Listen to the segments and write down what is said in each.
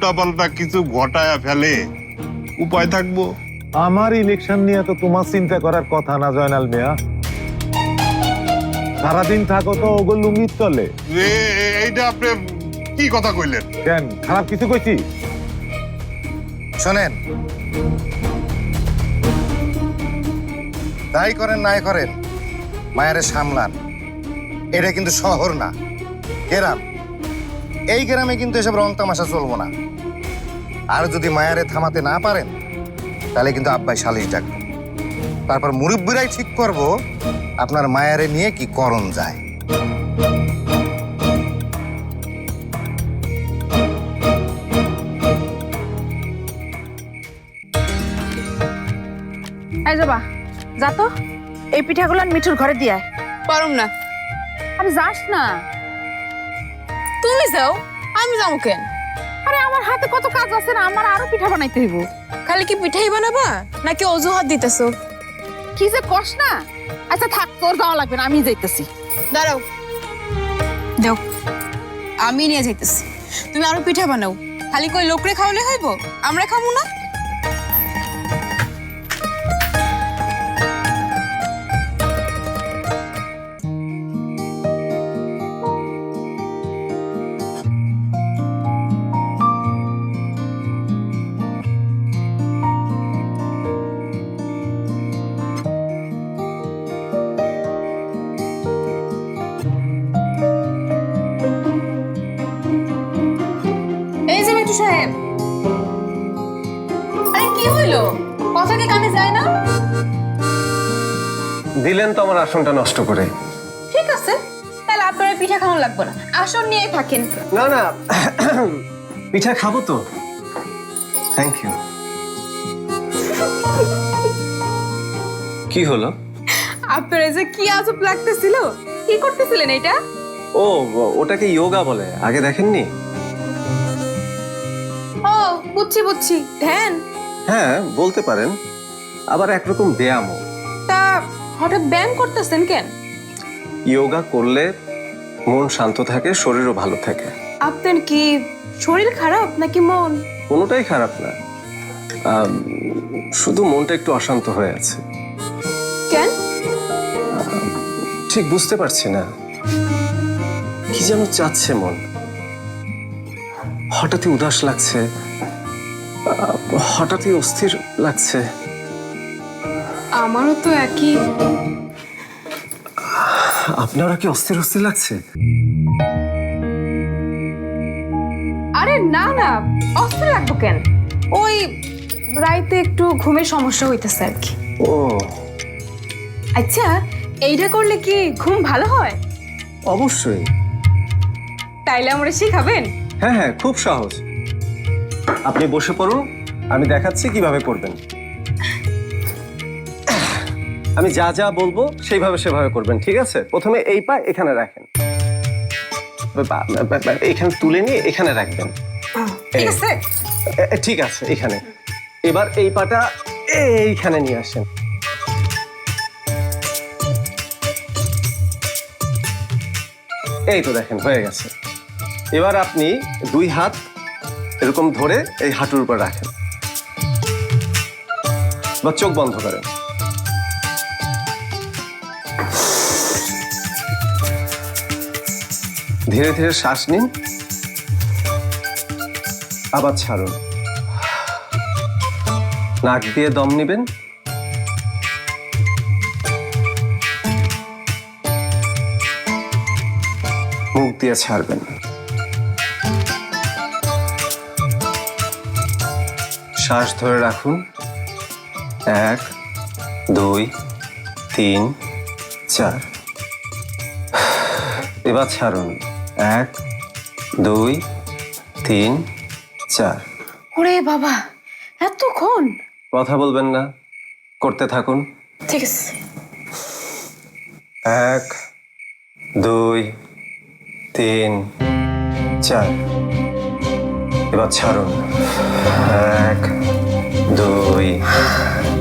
উল্টাপাল্টা কিছু ঘটায়া ফেলে উপায় থাকবো। আমার ইলেকশন নিয়ে তো তোমার চিন্তা করার কথা না জয়নাল মিয়া। সারাদিন থাকো তো ওগো লুঙ্গির তলে। এইটা আপনি কি কথা কইলেন? কেন খারাপ কিছু কইছি? শোনেন, তাই করেন নাই করেন, মায়েরে সামলান। এটা কিন্তু শহর না, গ্রাম। এই গ্রামে কিন্তু এসব রং তামাশা চলবো না। আর যদি মায়ারে থামাতে না পারেন তাহলে কিন্তু আব্বাই সালিশ ডাকবেন। তারপর মুরব্বীরাই ঠিক করব আপনার মায়ারে নিয়ে কি করণ যায়। এই যাবা যা তো, এই পিঠাগুলো মিঠুর ঘরে দিয়ে আয়। পারুম না। আরে যাস না। তুমি যাও, আমি যাবো কেন? আরে আমার হাতে কত কাজ আছে না, আমার আরো পিঠা বানাইতে হইব। খালি কি পিঠাই বানাবা নাকি অজুহাত দিতেছো? কি যে কস না। আচ্ছা থাক, তোর যাওয়া লাগবে না, আমি যাইতেছি। দাঁড়াও, যাও, আমি নিয়ে যাইতেছি। তুমি আরো পিঠা বানাও। খালি কই লোকরে খাওয়ালে হইব? আমরা খাবো না? এই যে মিঠু সাহেব, আরে কি হইলো? কথা কি কানে যায় না? দিলেন তো আমার আসনটা নষ্ট করে। ঠিক আছে, তাহলে আপনার পিঠা খাওয়া লাগবে না, আসন নিয়ে থাকেন। না না, পিঠা খাবো তো। Thank you. কি হলো? আপনার যে কি আজব লাগতেছিল। কি করতেছিলেন এটা? ও, ওটাকে যোগা বলে, আগে দেখেননি? ও বুঝছি বুঝছি, ধ্যান। হ্যাঁ বলতে পারেন, আবার একরকম ব্যায়ামও। তা হঠাৎ ব্যায়াম করতেছেন কেন? যোগা করলে মন শান্ত থাকে, শরীরও ভালো থাকে। আপনার কি শরীর খারাপ নাকি মন? কোনোটাই খারাপ না, শুধু মনটা একটু অশান্ত হয়ে আছে। কেন? ঠিক বুঝতে পারছি না, কি যেন চাচ্ছে মন। হঠাৎই উদাস লাগছে, হঠাৎই অস্থির লাগছে। আমারও তো একই। আপনারা কি অস্থির অস্থির লাগছে? আরে না না, অস্থির লাগবো কেন? ওই রাইতে একটু ঘুমের সমস্যা হইতেছে আর কি। ও আচ্ছা, এইটা করলে কি ঘুম ভালো হয়? অবশ্যই। তাইলে আমরা শিখাবেন? হ্যাঁ হ্যাঁ, খুব সহজ। আপনি বসে পড়ুন, আমি দেখাচ্ছি কিভাবে করবেন। আমি যা যা বলবো সেইভাবে সেভাবে করবেন, ঠিক আছে? প্রথমে এই পা এখানে রাখেন, এখানে তুলে নিয়ে এখানে রাখবেন। ঠিক আছে। ঠিক আছে, এখানে। এবার এই পাটা এইখানে নিয়ে আসেন। এই তো দেখেন হয়ে গেছে। এবার আপনি দুই হাত এরকম ধরে এই হাঁটুর উপর রাখেন, বা চোখ বন্ধ করেন। ধীরে ধীরে শ্বাস নিন, আবার ছাড়ুন। নাক দিয়ে দম নেবেন, মুখ দিয়ে ছাড়বেন। শ্বাস ধরে রাখুন, 1 2 3 4। এবার ছাড়ুন, 1 2 3 4। ওরে বাবা, এতক্ষণ? কথা বলবেন না, করতে থাকুন। ঠিক আছে। 1 2 3 4। এবার ছাড়ুন, 1 2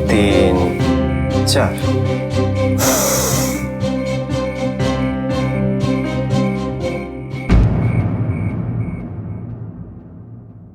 3 4।